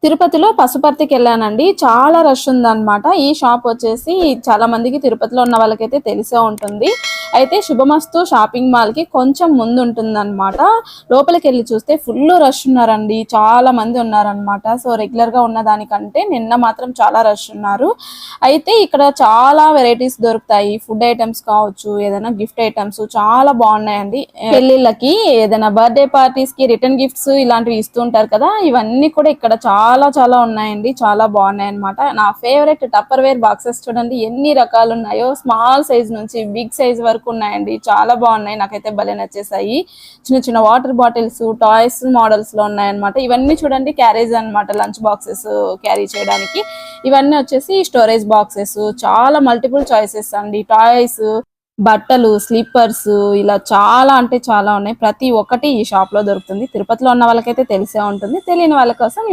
తిరుపతిలో పశుపర్తికి వెళ్ళానండి. చాలా రష్ ఉందన్నమాట. ఈ షాప్ వచ్చేసి చాలా మందికి తిరుపతిలో ఉన్న వాళ్ళకైతే తెలిసే ఉంటుంది. అయితే శుభమస్తు షాపింగ్ మాల్‌కి కొంచెం ముందు ఉంటుందన్నమాట. లోపలికెళ్ళి చూస్తే ఫుల్ రష్ ఉన్నారండి. చాలా మంది ఉన్నారన్నమాట. సో రెగ్యులర్‌గా ఉన్న దానికంటే నిన్న మాత్రం చాలా రష్ ఉన్నారు. అయితే ఇక్కడ చాలా వెరైటీస్ దొరుకుతాయి. ఫుడ్ ఐటమ్స్ కావచ్చు, ఏదైనా గిఫ్ట్ ఐటమ్స్ చాలా బాగున్నాయండి. పెళ్ళిళ్ళకి ఏదైనా బర్త్‌డే పార్టీస్‌కి రిటర్న్ గిఫ్ట్స్ ఇలాంటివి ఇస్తూ ఉంటారు కదా. ఇవన్నీ కూడా ఇక్కడ చాలా ఉన్నాయండి. చాలా బాగున్నాయి అన్నమాట. నా ఫేవరెట్ టప్పర్ వేర్ బాక్సెస్ చూడండి ఎన్ని రకాలు ఉన్నాయో. స్మాల్ సైజ్ నుంచి బిగ్ సైజ్ వరకు ఉన్నాయండి. చాలా బాగున్నాయి. నాకైతే భలే నచ్చేసాయి. చిన్న వాటర్ బాటిల్స్, టాయ్స్ మోడల్స్ లో ఉన్నాయన్నమాట. ఇవన్నీ చూడండి క్యారేజ్ అన్నమాట. లంచ్ బాక్సెస్ క్యారీ చేయడానికి. ఇవన్నీ వచ్చేసి స్టోరేజ్ బాక్సెస్. చాలా మల్టిపుల్ చాయిసెస్ అండి. టాయ్స్, బట్టలు, స్లీపర్స్ ఇలా చాలా అంటే చాలా ఉన్నాయి. ప్రతి ఒక్కటి ఈ షాప్ లో దొరుకుతుంది. తిరుపతిలో ఉన్న వాళ్ళకైతే తెలిసే ఉంటుంది. తెలియని వాళ్ళ కోసం